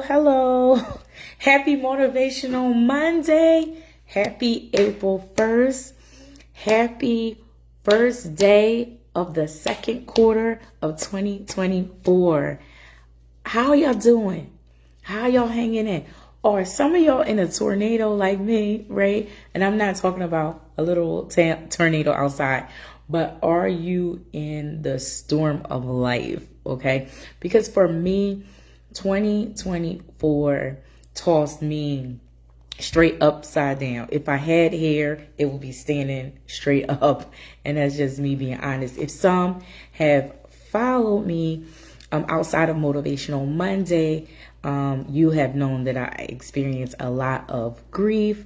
Hello. Happy Motivational Monday. Happy April 1st. Happy first day of the second quarter of 2024. How y'all doing? How y'all hanging in? Or some of y'all in a tornado like me, right? And I'm not talking about a little tornado outside, but are you in the storm of life? Okay. Because for me, 2024 tossed me straight upside down. If I had hair, it would be standing straight up. And that's just me being honest. If some have followed me outside of Motivational Monday, you have known that I experienced a lot of grief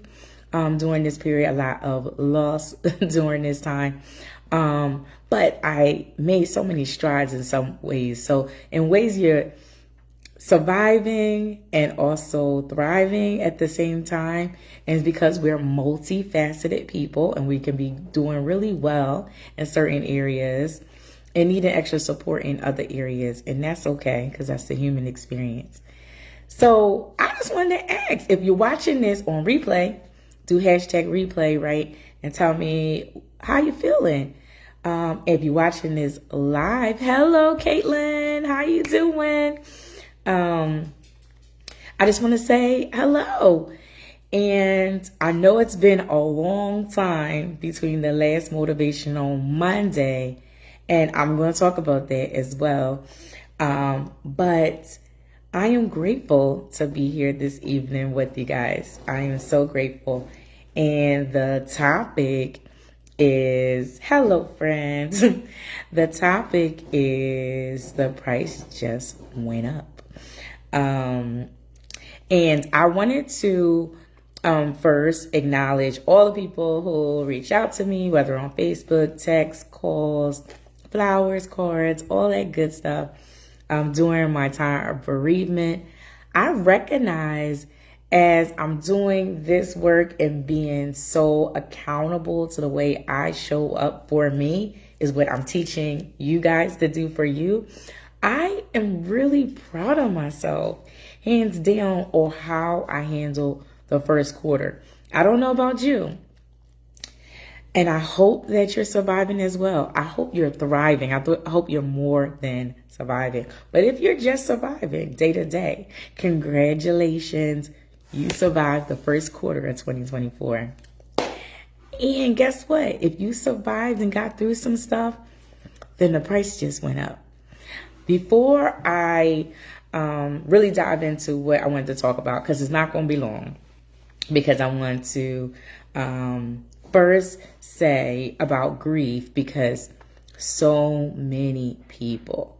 during this period, a lot of loss during this time. But I made so many strides in some ways. So in ways you're surviving and also thriving at the same time. And it's because we're multifaceted people and we can be doing really well in certain areas and needing extra support in other areas. And that's okay, because that's the human experience. So I just wanted to ask, if you're watching this on replay, do hashtag replay, right? And tell me how you feeling. If you're watching this live, hello, Caitlin, how you doing? I just want to say hello. And I know it's been a long time between the last Motivational Monday, and I'm going to talk about that as well. But I am grateful to be here this evening with you guys. I am so grateful. And the topic is, hello friends. The topic is the price just went up. And I wanted to first acknowledge all the people who reach out to me, whether on Facebook, text, calls, flowers, cards, all that good stuff during my time of bereavement. I recognize as I'm doing this work and being so accountable to the way I show up for me is what I'm teaching you guys to do for you. I am really proud of myself, hands down, on how I handle the first quarter. I don't know about you. And I hope that you're surviving as well. I hope you're thriving. I hope you're more than surviving. But if you're just surviving day to day, congratulations. You survived the first quarter of 2024. And guess what? If you survived and got through some stuff, then the price just went up. Before I really dive into what I wanted to talk about, because it's not going to be long, because I want to first say about grief, because so many people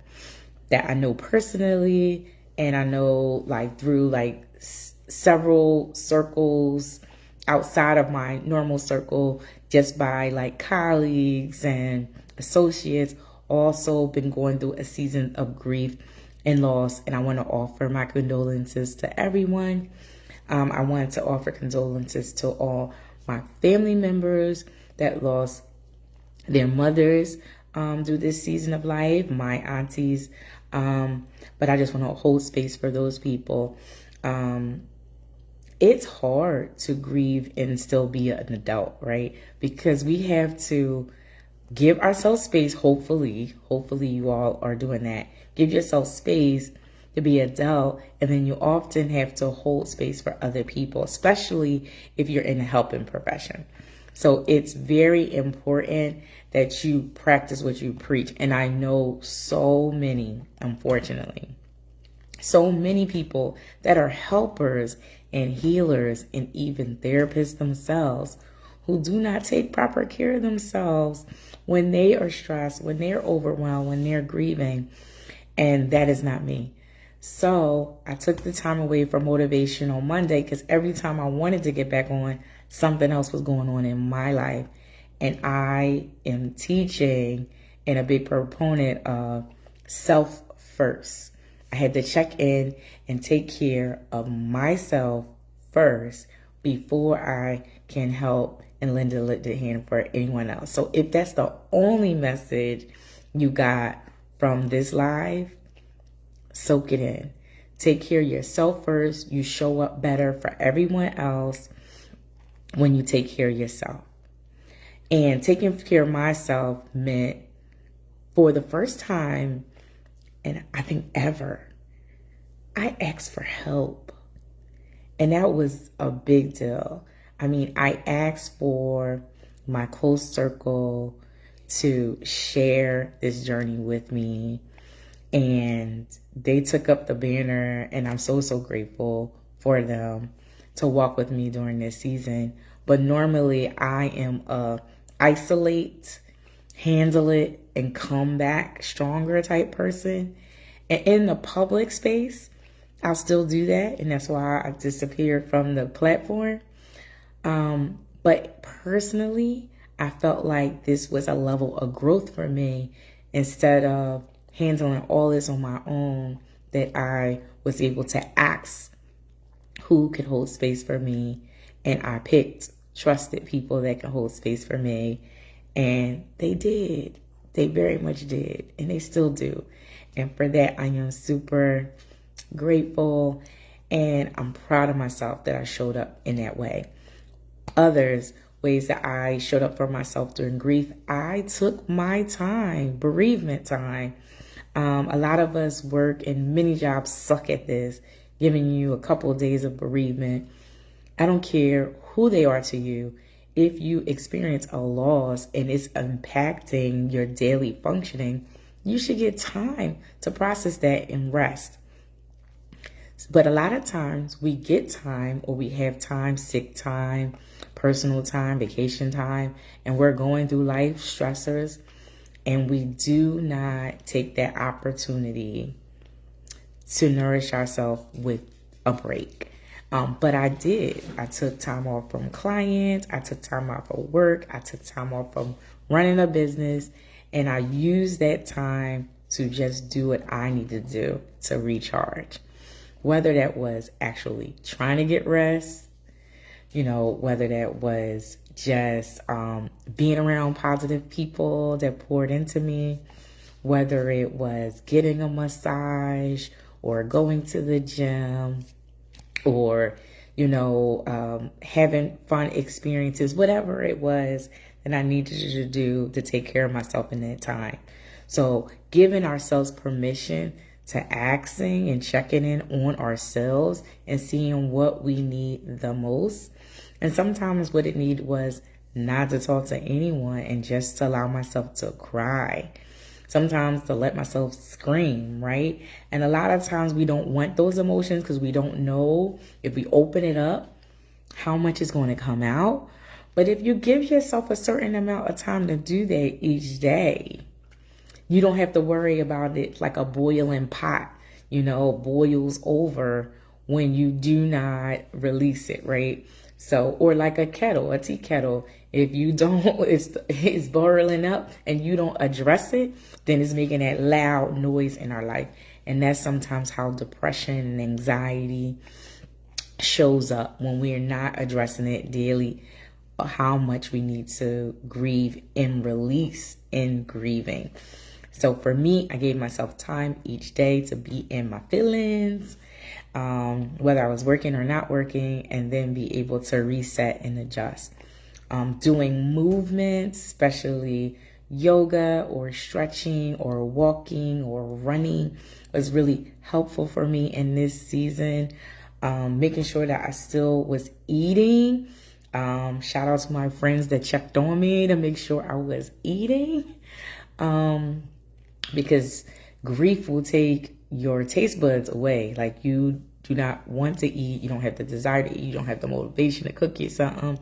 that I know personally, and I know like through like several circles outside of my normal circle, just by like colleagues and associates, also been going through a season of grief and loss. And I want to offer my condolences to everyone. I want to offer condolences to all my family members that lost their mothers through this season of life, my aunties. But I just want to hold space for those people. It's hard to grieve and still be an adult, right? Because we have to give ourselves space. Hopefully you all are doing that. Give yourself space to be adult, and then you often have to hold space for other people, especially if you're in a helping profession. So it's very important that you practice what you preach. And I know so many, unfortunately, so many people that are helpers and healers and even therapists themselves who do not take proper care of themselves when they are stressed, when they're overwhelmed, when they're grieving. And that is not me. So I took the time away from Motivational Monday because every time I wanted to get back on, something else was going on in my life. And I am teaching and a big proponent of self first. I had to check in and take care of myself first before I can help and lend a little hand for anyone else. So if that's the only message you got from this live, soak it in. take care of yourself first. You show up better for everyone else when you take care of yourself. And taking care of myself meant, for the first time, and I think ever, I asked for help. And that was a big deal. I mean, I asked for my close circle to share this journey with me. And they took up the banner, and I'm so, so grateful for them to walk with me during this season. But normally I am a isolate, handle it, and come back stronger type person. And in the public space, I'll still do that, and that's why I disappeared from the platform. But personally, I felt like this was a level of growth for me. Instead of handling all this on my own, that I was able to ask who could hold space for me, and I picked trusted people that can hold space for me, and they did. They very much did, and they still do. And for that, I am super grateful, and I'm proud of myself that I showed up in that way. Others, ways that I showed up for myself during grief, I took my time, bereavement time. A lot of us work, and many jobs suck at this, giving you a couple of days of bereavement. I don't care who they are to you. If you experience a loss and it's impacting your daily functioning, you should get time to process that and rest. But a lot of times we get time, or we have time, sick time, personal time, vacation time, and we're going through life stressors, and we do not take that opportunity to nourish ourselves with a break. But I did. I took time off from clients. I took time off of work. I took time off from running a business. And I used that time to just do what I need to do to recharge. Whether that was actually trying to get rest, whether that was just being around positive people that poured into me, whether it was getting a massage or going to the gym, or, having fun experiences, whatever it was that I needed to do to take care of myself in that time. So giving ourselves permission to asking and checking in on ourselves and seeing what we need the most. And sometimes what it needed was not to talk to anyone and just to allow myself to cry. Sometimes to let myself scream, right? And a lot of times we don't want those emotions because we don't know if we open it up, how much is going to come out. But if you give yourself a certain amount of time to do that each day, you don't have to worry about it like a boiling pot, boils over when you do not release it, right? So, or like a kettle, a tea kettle, if you don't, it's boiling up and you don't address it, then it's making that loud noise in our life. And that's sometimes how depression and anxiety shows up when we are not addressing it daily, how much we need to grieve and release in grieving. So for me, I gave myself time each day to be in my feelings, whether I was working or not working, and then be able to reset and adjust. Doing movements, especially yoga or stretching or walking or running, was really helpful for me in this season. Making sure that I still was eating. Shout out to my friends that checked on me to make sure I was eating. Because grief will take your taste buds away. Like, you do not want to eat. You don't have the desire to eat. You don't have the motivation to cook you something.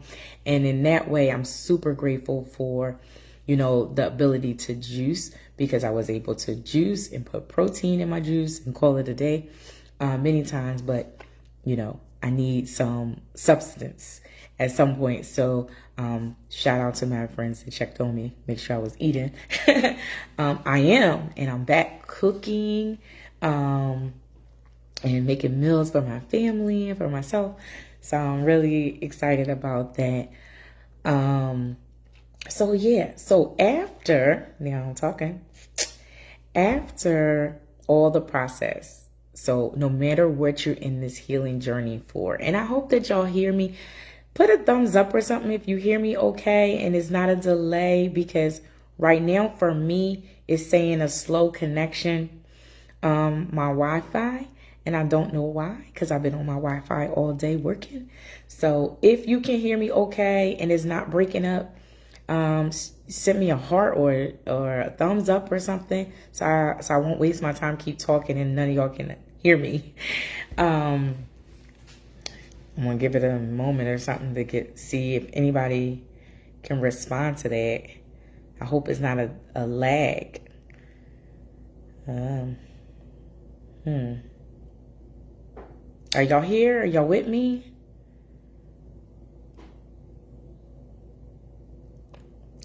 And in that way, I'm super grateful for, the ability to juice, because I was able to juice and put protein in my juice and call it a day many times. But, I need some substance at some point. So shout out to my friends that checked on me, make sure I was eating. I am, and I'm back cooking and making meals for my family and for myself. So I'm really excited about that. So after, now I'm talking, after all the process So no matter what you're in this healing journey for, and I hope that y'all hear me, put a thumbs up or something if you hear me okay and it's not a delay, because right now for me it's saying a slow connection, my Wi-Fi, and I don't know why, because I've been on my Wi-Fi all day working. So if you can hear me okay and it's not breaking up, send me a heart or a thumbs up or something, so I won't waste my time keep talking and none of y'all can hear me. I'm gonna give it a moment or something to see if anybody can respond to that. I hope it's not a lag. Are y'all here? Are y'all with me?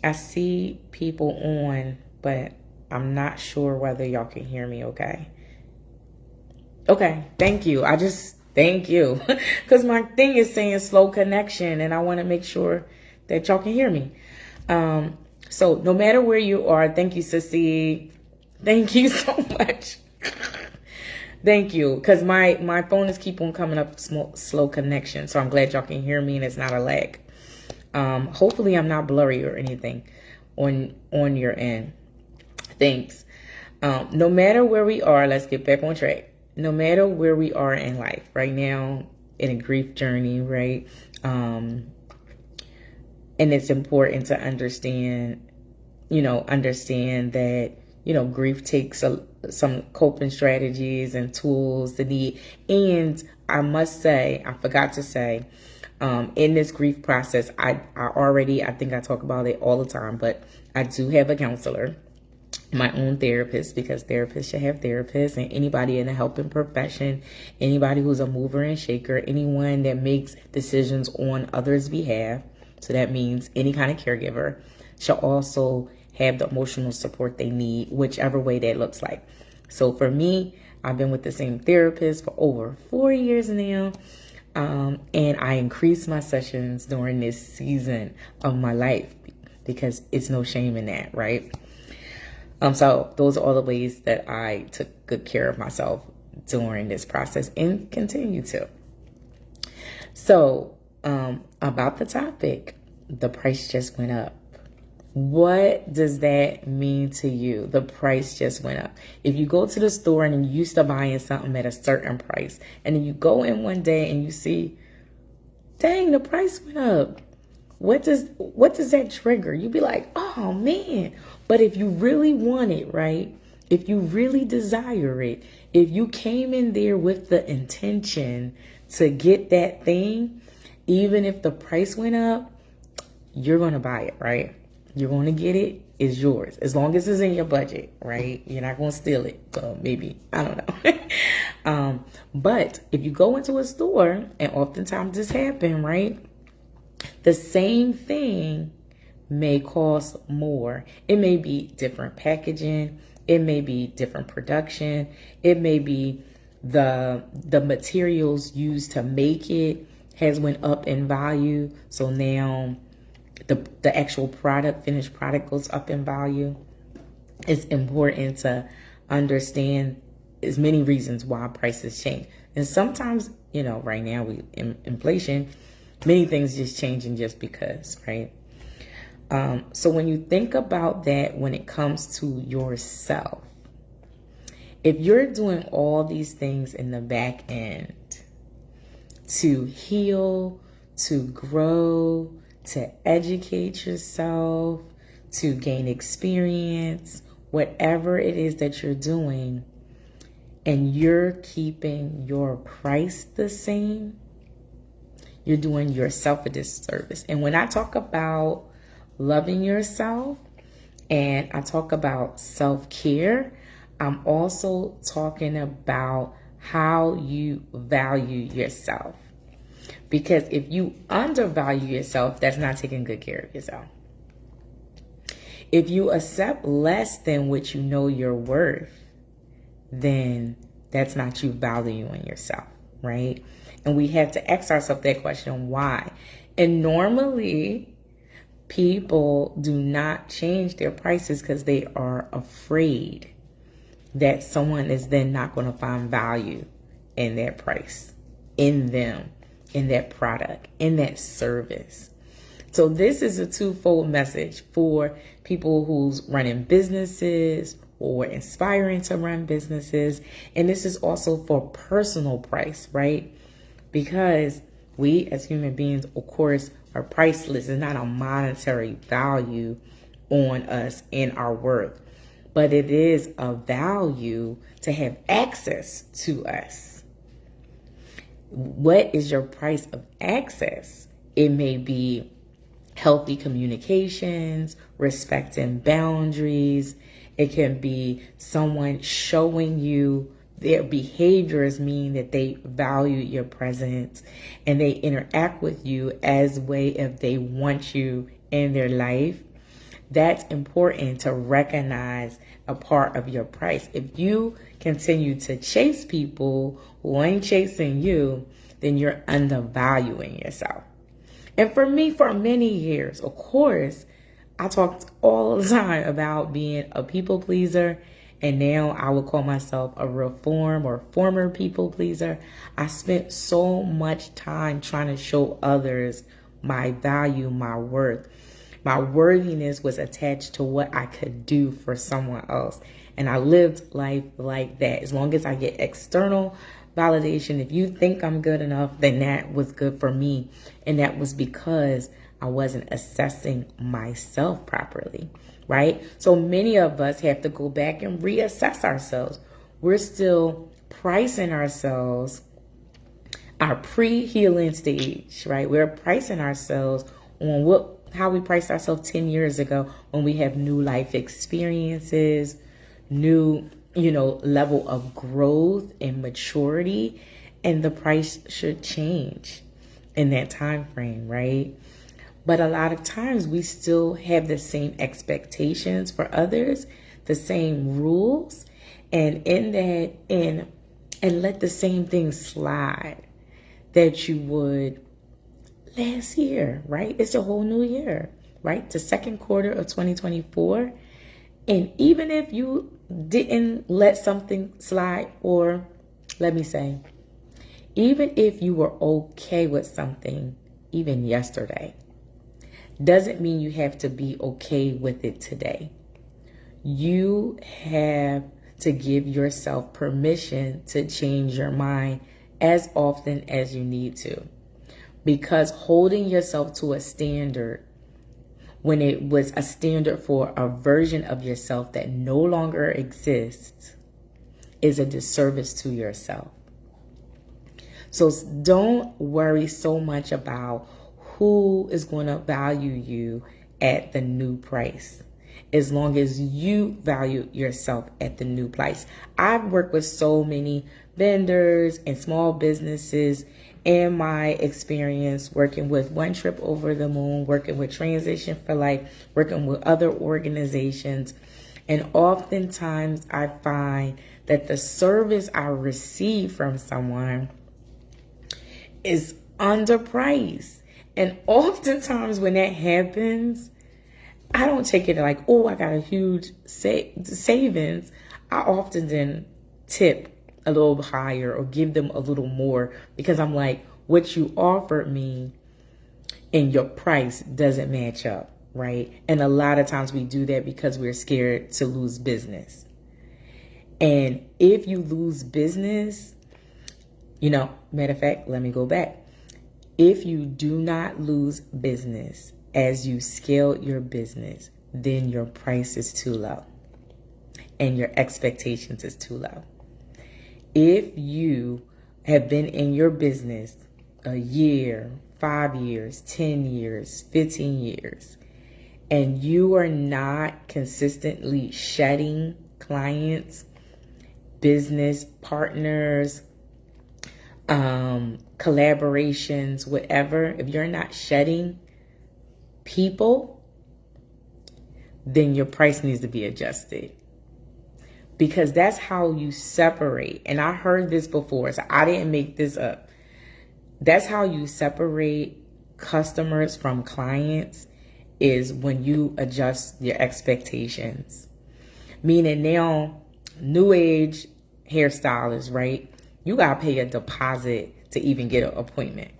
I see people on, but I'm not sure whether y'all can hear me okay. Okay, thank you. Thank you. Because my thing is saying slow connection, and I want to make sure that y'all can hear me. So no matter where you are, thank you, Sissy. Thank you so much. Thank you. Because my phone is keep on coming up slow connection. So I'm glad y'all can hear me and it's not a lag. Hopefully I'm not blurry or anything on your end. Thanks. No matter where we are, let's get back on track. No matter where we are in life right now, in a grief journey, right? And it's important to understand that, grief takes some coping strategies and tools to need. And I must say, I forgot to say, in this grief process, I think I talk about it all the time, but I do have a counselor, my own therapist, because therapists should have therapists, and anybody in the helping profession, anybody who's a mover and shaker, anyone that makes decisions on others' behalf. So that means any kind of caregiver should also have the emotional support they need, whichever way that looks like. So for me, I've been with the same therapist for over 4 years now. And I increased my sessions during this season of my life because it's no shame in that, right? So those are all the ways that I took good care of myself during this process and continue to. So, about the topic, the price just went up. What does that mean to you? The price just went up. If you go to the store and you used to buying something at a certain price, and then you go in one day and you see, dang, the price went up. What does that trigger? You be like, oh man. But if you really want it, right? If you really desire it, if you came in there with the intention to get that thing, even if the price went up, you're going to buy it, right? You're going to get it. It's yours. As long as it's in your budget, right? You're not going to steal it. Maybe. I don't know. But if you go into a store, and oftentimes this happens, right? The same thing may cost more. It may be different packaging. It may be different production. It may be the materials used to make it has went up in value. So now the actual finished product goes up in value. It's important to understand as many reasons why prices change. And sometimes, right now inflation, many things just changing just because, right? So when you think about that, when it comes to yourself, if you're doing all these things in the back end to heal, to grow, to educate yourself, to gain experience, whatever it is that you're doing, and you're keeping your price the same, you're doing yourself a disservice. And when I talk about loving yourself and I talk about self-care, I'm also talking about how you value yourself. Because if you undervalue yourself, that's not taking good care of yourself. If you accept less than what you know you're worth, then that's not you valuing yourself, right? And we have to ask ourselves that question, why? And normally, people do not change their prices because they are afraid. that someone is then not going to find value in that price, in them, in that product, in that service. So this is a twofold message for people who's running businesses or inspiring to run businesses. And this is also for personal price, right? Because we as human beings, of course, are priceless. It's not a monetary value on us and our worth, but it is a value to have access to us. What is your price of access? It may be healthy communications, respecting boundaries. It can be someone showing you their behaviors mean that they value your presence and they interact with you as way if they want you in their life. That's important to recognize a part of your price. If you continue to chase people who ain't chasing you, then you're undervaluing yourself. And for me, for many years, of course, I talked all the time about being a people pleaser. And now I would call myself a reform or former people pleaser. I spent so much time trying to show others my value, my worth. My worthiness was attached to what I could do for someone else. And I lived life like that. As long as I get external validation, if you think I'm good enough, then that was good for me. And that was because I wasn't assessing myself properly, right? So many of us have to go back and reassess ourselves. We're still pricing ourselves, our pre-healing stage, right? We're pricing ourselves on how we priced ourselves 10 years ago when we have new life experiences, new, level of growth and maturity, and the price should change in that time frame, right? But a lot of times we still have the same expectations for others, the same rules, and and let the same thing slide that you would last year, right? It's a whole new year, right? It's the second quarter of 2024. And even if you didn't let something slide, or let me say, even if you were okay with something even yesterday, doesn't mean you have to be okay with it today. You have to give yourself permission to change your mind as often as you need to. Because holding yourself to a standard when it was a standard for a version of yourself that no longer exists is a disservice to yourself. So don't worry so much about who is going to value you at the new price, as long as you value yourself at the new price. I've worked with so many vendors and small businesses in my experience, working with One Trip Over the Moon, working with Transition for Life, working with other organizations. And oftentimes I find that the service I receive from someone is underpriced. And oftentimes when that happens, I don't take it like, oh, I got a huge savings. I often then tip a little higher or give them a little more, because I'm like, what you offered me and your price doesn't match up, right? And a lot of times we do that because we're scared to lose business. And if you lose business, matter of fact, let me go back. If you do not lose business as you scale your business, then your price is too low and your expectations is too low. If you have been in your business a year, 5 years, 10 years, 15 years, and you are not consistently shedding clients, business partners, collaborations, whatever, if you're not shedding people, then your price needs to be adjusted. Because that's how you separate. And I heard this before, so I didn't make this up. That's how you separate customers from clients, is when you adjust your expectations. Meaning now, new age hairstylist, right? You got to pay a deposit to even get an appointment.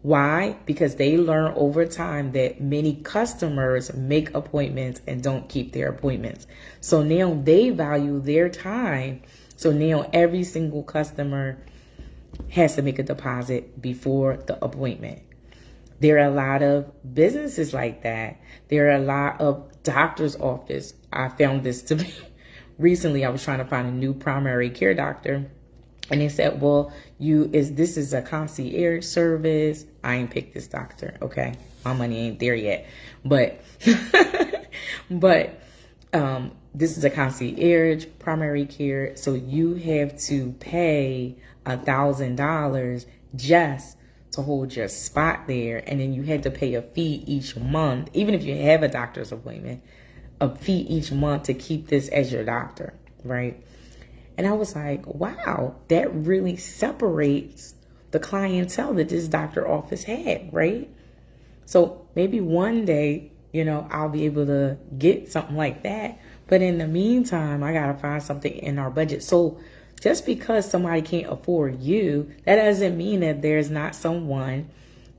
Why? Because they learn over time that many customers make appointments and don't keep their appointments. So now they value their time. So now every single customer has to make a deposit before the appointment. There are a lot of businesses like that. There are a lot of doctor's office. I found this to be recently. I was trying to find a new primary care doctor, and they said, well, this is a concierge service. I ain't picked this doctor. Okay. My money ain't there yet. But this is a concierge primary care. So you have to pay $1,000 just to hold your spot there. And then you had to pay a fee each month, even if you have a doctor's appointment, a fee each month to keep this as your doctor, right? And I was like, wow, that really separates the clientele that this doctor office had, right? So maybe one day, I'll be able to get something like that. But in the meantime, I got to find something in our budget. So just because somebody can't afford you, that doesn't mean that there's not someone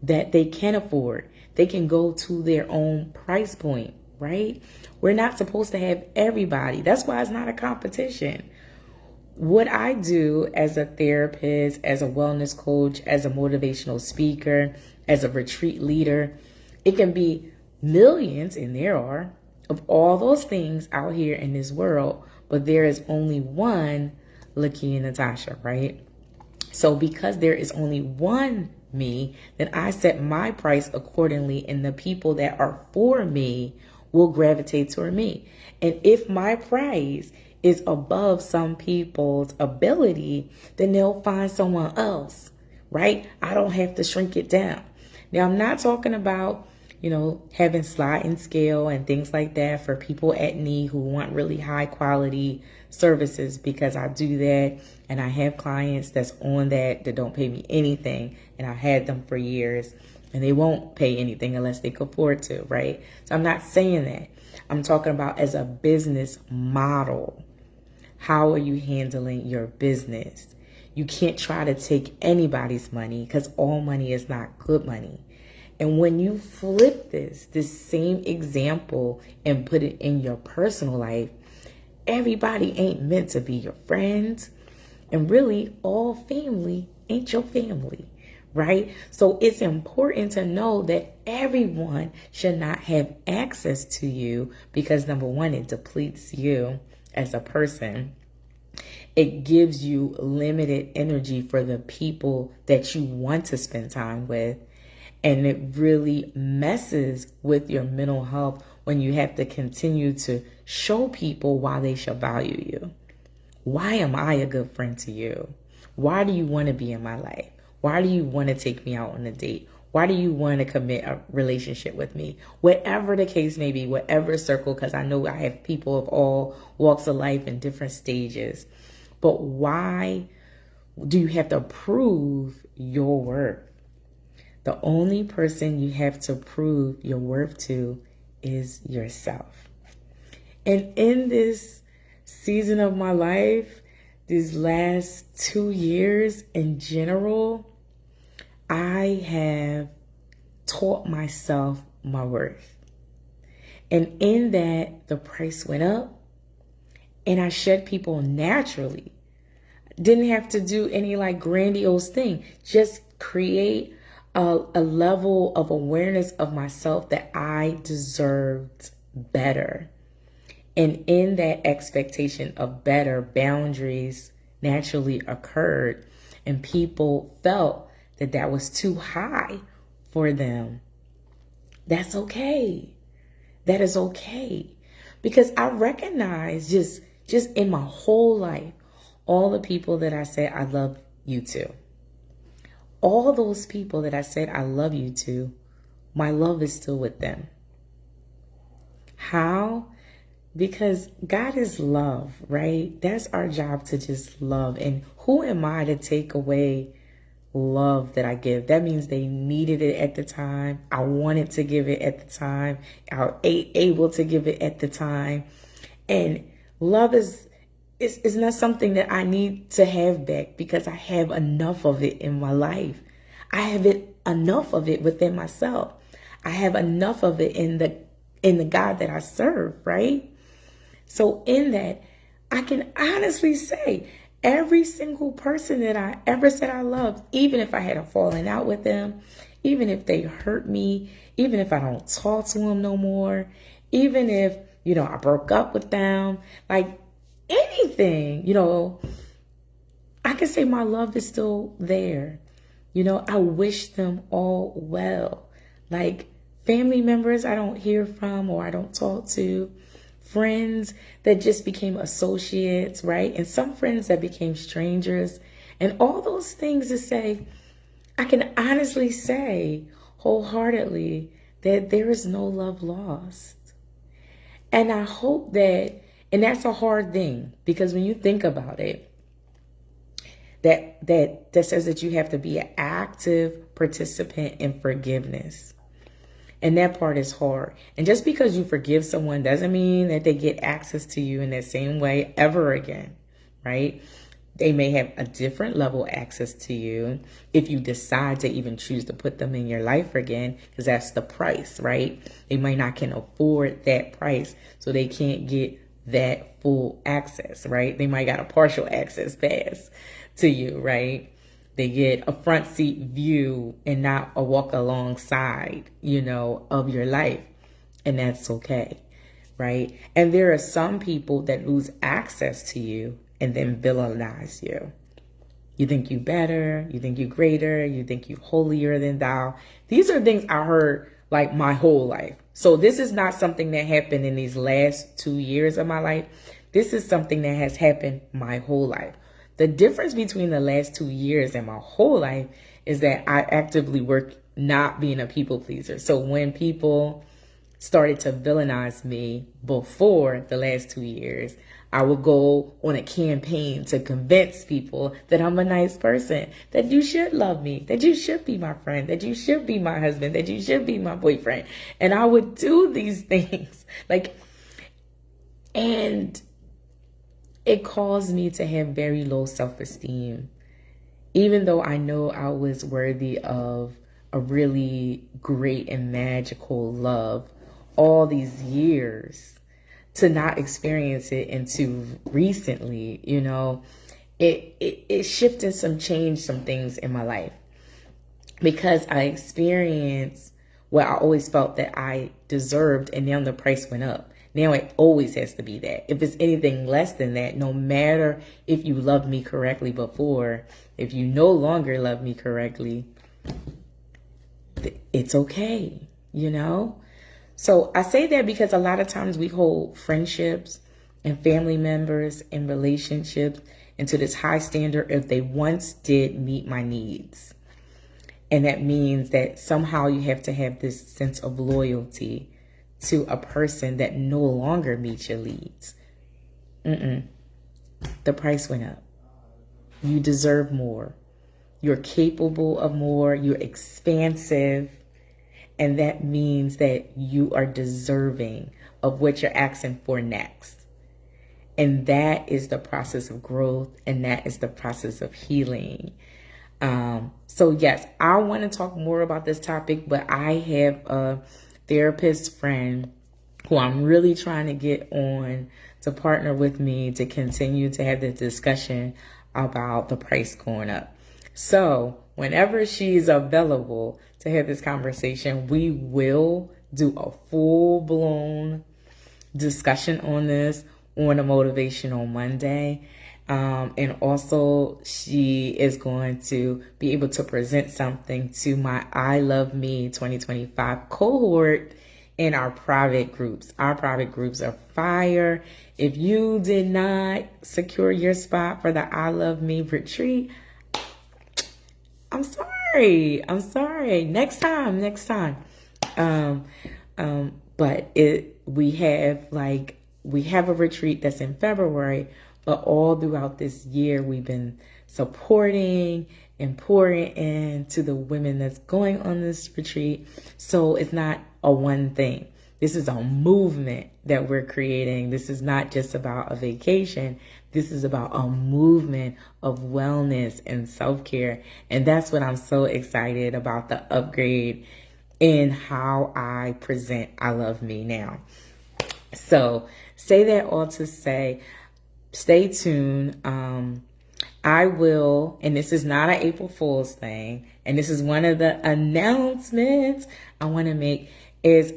that they can afford. They can go to their own price point, right? We're not supposed to have everybody. That's why it's not a competition. What I do as a therapist, as a wellness coach, as a motivational speaker, as a retreat leader, it can be millions, and there are, of all those things out here in this world, but there is only one Lakia Natasha, right? So because there is only one me, then I set my price accordingly, and the people that are for me will gravitate toward me. And if my price is above some people's ability, then they'll find someone else, right? I don't have to shrink it down. Now, I'm not talking about, having sliding scale and things like that for people at need who want really high quality services, because I do that. And I have clients that's on that don't pay me anything. And I've had them for years, and they won't pay anything unless they can afford to, right? So I'm not saying that. I'm talking about as a business model. How are you handling your business? You can't try to take anybody's money, because all money is not good money. And when you flip this same example and put it in your personal life, everybody ain't meant to be your friends. And really, all family ain't your family, right? So it's important to know that everyone should not have access to you, because number one, it depletes you as a person. It gives you limited energy for the people that you want to spend time with. And it really messes with your mental health when you have to continue to show people why they should value you. Why am I a good friend to you? Why do you want to be in my life? Why do you want to take me out on a date? Why do you want to commit a relationship with me? Whatever the case may be, whatever circle, because I know I have people of all walks of life in different stages. But why do you have to prove your worth? The only person you have to prove your worth to is yourself. And in this season of my life, these last 2 years in general, I have taught myself my worth. And in that, the price went up, and I shed people naturally. Didn't have to do any grandiose thing. Just create a level of awareness of myself that I deserved better. And in that expectation of better, boundaries naturally occurred, and people felt that was too high for them. That's okay. That is okay. Because I recognize just in my whole life, all the people that I said I love you to. All those people that I said I love you to, my love is still with them. How? Because God is love, right? That's our job, to just love. And who am I to take away love that I give? That means they needed it at the time. I wanted to give it at the time. I was able to give it at the time. And love is it's not something that I need to have back because I have enough of it in my life. I have enough of it within myself. I have enough of it in the God that I serve, right? So in that, I can honestly say every single person that I ever said I loved, even if I had a falling out with them, even if they hurt me, even if I don't talk to them no more, even if, I broke up with them, like anything, I can say my love is still there. I wish them all well. Like family members I don't hear from or I don't talk to, friends that just became associates, right? And some friends that became strangers, and all those things to say, I can honestly say wholeheartedly that there is no love lost. And I hope that, and that's a hard thing because when you think about it, that says that you have to be an active participant in forgiveness. And that part is hard. And just because you forgive someone doesn't mean that they get access to you in that same way ever again, right? They may have a different level of access to you if you decide to even choose to put them in your life again, because that's the price, right? They might not can afford that price, so they can't get that full access, right? They might got a partial access pass to you, right? They get a front seat view and not a walk alongside, of your life. And that's okay, right? And there are some people that lose access to you and then villainize you. You think you better, you think you greater, you think you holier than thou. These are things I heard like my whole life. So this is not something that happened in these last 2 years of my life. This is something that has happened my whole life. The difference between the last 2 years and my whole life is that I actively work not being a people pleaser. So when people started to villainize me before the last 2 years, I would go on a campaign to convince people that I'm a nice person, that you should love me, that you should be my friend, that you should be my husband, that you should be my boyfriend. And I would do these things and it caused me to have very low self-esteem, even though I know I was worthy of a really great and magical love all these years. To not experience it until recently, it shifted changed some things in my life because I experienced what I always felt that I deserved, and now the price went up. Now it always has to be that. If it's anything less than that, no matter if you loved me correctly before, if you no longer love me correctly, it's okay, So I say that because a lot of times we hold friendships and family members and relationships into this high standard if they once did meet my needs. And that means that somehow you have to have this sense of loyalty to a person that no longer meets your needs. The price went up. You deserve more. You're capable of more. You're expansive. And that means that you are deserving of what you're asking for next. And that is the process of growth. And that is the process of healing. So yes, I want to talk more about this topic, but I have a therapist friend who I'm really trying to get on to partner with me to continue to have this discussion about the price going up. So whenever she's available to have this conversation, we will do a full-blown discussion on this on a Motivational Monday. And also she is going to be able to present something to my I Love Me 2025 cohort in our private groups. Our private groups are fire. If you did not secure your spot for the I Love Me retreat, I'm sorry. Next time. But we have a retreat that's in February, but all throughout this year we've been supporting and pouring into the women that's going on this retreat. So it's not a one thing. This is a movement that we're creating. This is not just about a vacation. This is about a movement of wellness and self-care. And that's what I'm so excited about, the upgrade in how I present I Love Me now. So say that all to say, stay tuned. I will, and this is not an April Fool's thing, and this is one of the announcements I want to make, is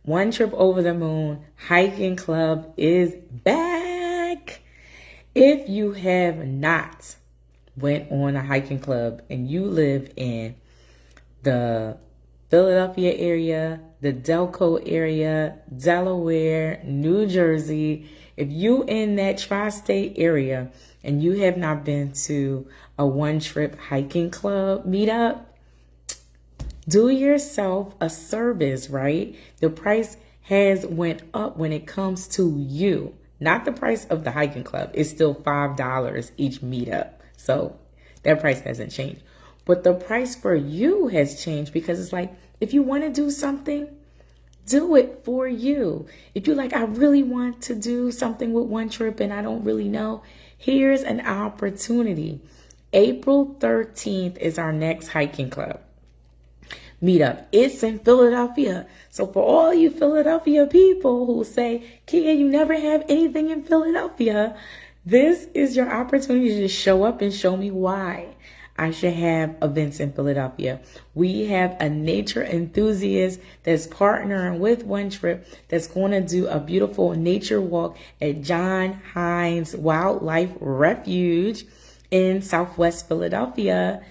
One Trip Over the Moon Hiking Club is back. If you have not went on a hiking club and you live in the Philadelphia area, the Delco area, Delaware, New Jersey, if you in that tri-state area and you have not been to a One Trip hiking club meetup, do yourself a service, right? The price has went up when it comes to you. Not the price of the hiking club. It's still $5 each meetup. So that price hasn't changed. But the price for you has changed, because it's like, if you want to do something, do it for you. If you're like, I really want to do something with One Trip and I don't really know, here's an opportunity. April 13th is our next hiking club meetup. It's in Philadelphia. So for all you Philadelphia people who say, Kia, you never have anything in Philadelphia, this is your opportunity to show up and show me why I should have events in Philadelphia. We have a nature enthusiast that's partnering with One Trip that's going to do a beautiful nature walk at John Hines Wildlife Refuge in Southwest Philadelphia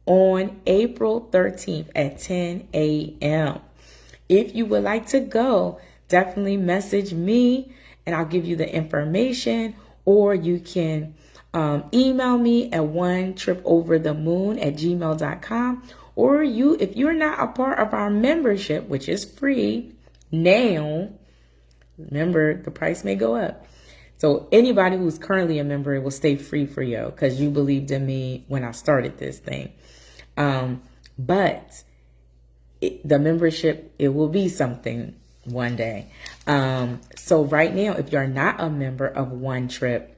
on April 13th at 10 a.m. If you would like to go, definitely message me and I'll give you the information, or you can email me at onetripoverthemoon@gmail.com. Or if you're not a part of our membership, which is free now, remember the price may go up. So anybody who's currently a member, it will stay free for you because you believed in me when I started this thing. But the membership, it will be something one day. So right now, if you're not a member of One Trip,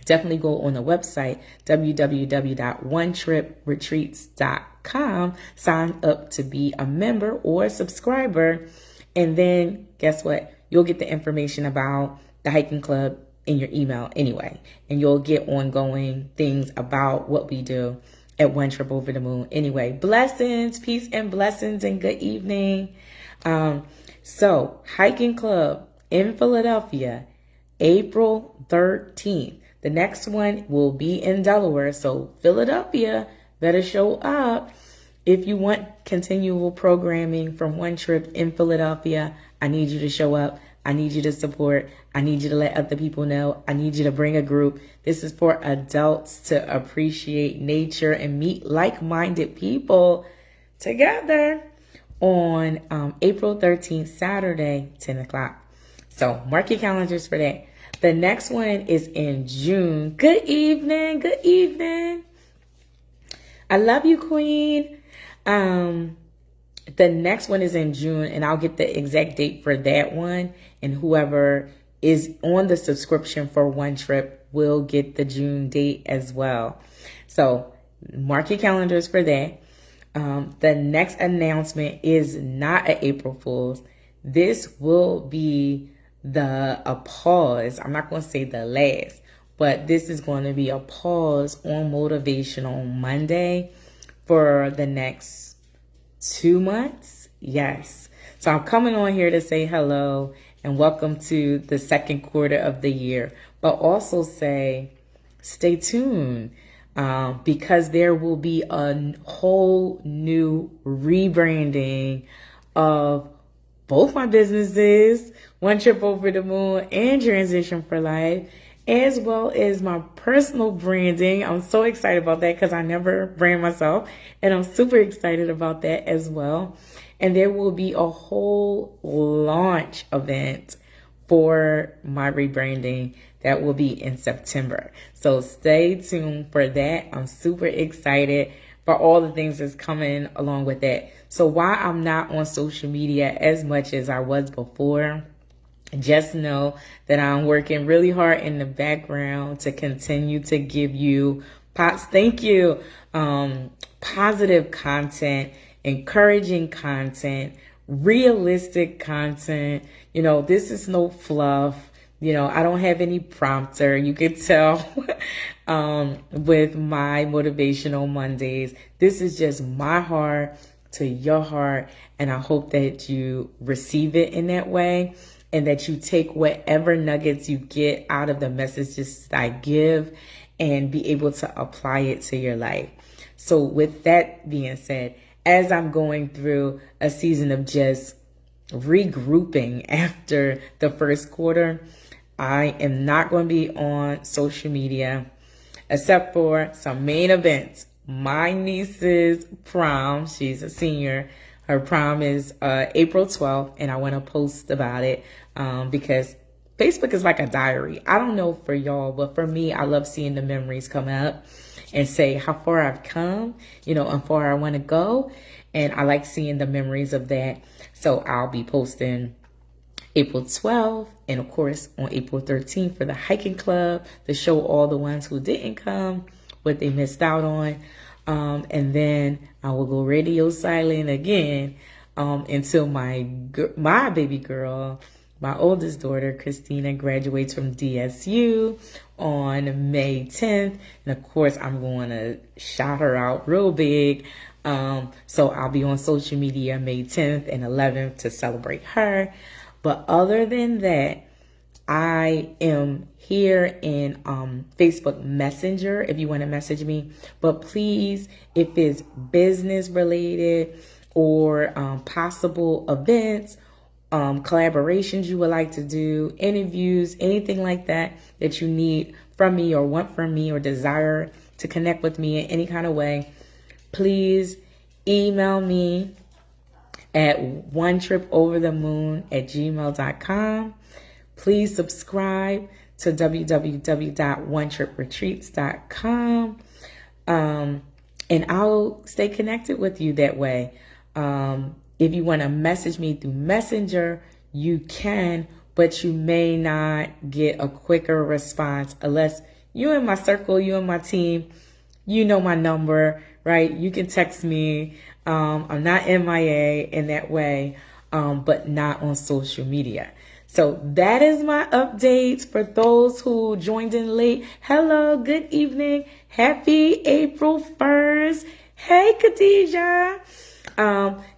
definitely go on the website, www.onetripretreats.com, sign up to be a member or a subscriber. And then guess what? You'll get the information about the hiking club in your email anyway. And you'll get ongoing things about what we do at One Trip Over the Moon. Anyway, blessings, peace and blessings, and good evening. So hiking club in Philadelphia, April 13th. The next one will be in Delaware. So Philadelphia better show up. If you want continual programming from One Trip in Philadelphia, I need you to show up. I need you to support. I need you to let other people know. I need you to bring a group. This is for adults to appreciate nature and meet like-minded people together on April 13th, Saturday, 10 o'clock. So mark your calendars for that. The next one is in June. Good evening. Good evening. I love you, Queen. The next one is in June, and I'll get the exact date for that one. And whoever is on the subscription for One Trip will get the June date as well. So mark your calendars for that. The next announcement is not an April Fool's. This will be a pause. I'm not going to say the last, but this is going to be a pause on Motivational Monday for the next 2 months. Yes. So I'm coming on here to say hello and welcome to the second quarter of the year, but also say stay tuned because there will be a whole new rebranding of both my businesses, One Trip Over the Moon and Transition for Life, as well as my personal branding. I'm so excited about that because I never brand myself, and I'm super excited about that as well. And there will be a whole launch event for my rebranding that will be in September. So stay tuned for that. I'm super excited for all the things that's coming along with that. So while I'm not on social media as much as I was before, just know that I'm working really hard in the background to continue to give you positive content, encouraging content, realistic content. This is no fluff. I don't have any prompter. You could tell with my Motivational Mondays. This is just my heart to your heart, and I hope that you receive it in that way and that you take whatever nuggets you get out of the messages I give and be able to apply it to your life. So with that being said, as I'm going through a season of just regrouping after the first quarter, I am not going to be on social media except for some main events. My niece's prom, she's a senior. Her prom is April 12th, and I want to post about it because Facebook is like a diary. I don't know for y'all, but for me, I love seeing the memories come up and say how far I've come, and far I want to go. And I like seeing the memories of that. So I'll be posting April 12th, and of course on April 13th for the hiking club to show all the ones who didn't come what they missed out on. And then I will go radio silent again until my baby girl, my oldest daughter, Christina, graduates from DSU on May 10th. And of course, I'm going to shout her out real big. So I'll be on social media May 10th and 11th to celebrate her. But other than that, I am here in Facebook Messenger if you want to message me. But please, if it's business related or possible events, collaborations you would like to do, interviews, anything like that that you need from me or want from me or desire to connect with me in any kind of way, please email me at onetripoverthemoon@gmail.com. Please subscribe to www.onetripretreats.com. And I'll stay connected with you that way. If you want to message me through Messenger, you can, but you may not get a quicker response unless you in my circle, you and my team, you know my number, right? You can text me. I'm not MIA in that way, but not on social media. So that is my updates for those who joined in late. Hello, good evening. Happy April 1st. Hey, Khadijah.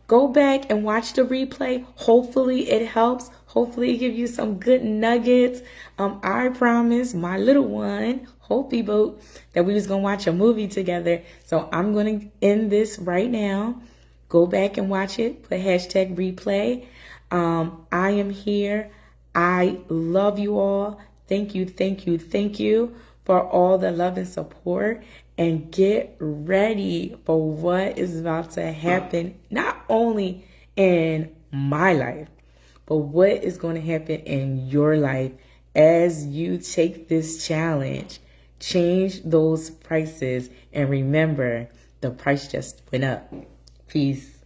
Go back and watch the replay. Hopefully it helps. Hopefully it gives you some good nuggets. I promised my little one, Hopi Boat, that we was going to watch a movie together. So I'm going to end this right now. Go back and watch it. Put hashtag replay. I am here. I love you all. Thank you, thank you, thank you for all the love and support. And get ready for what is about to happen, not only in my life, but what is going to happen in your life as you take this challenge. Change those prices and remember, the price just went up. Peace.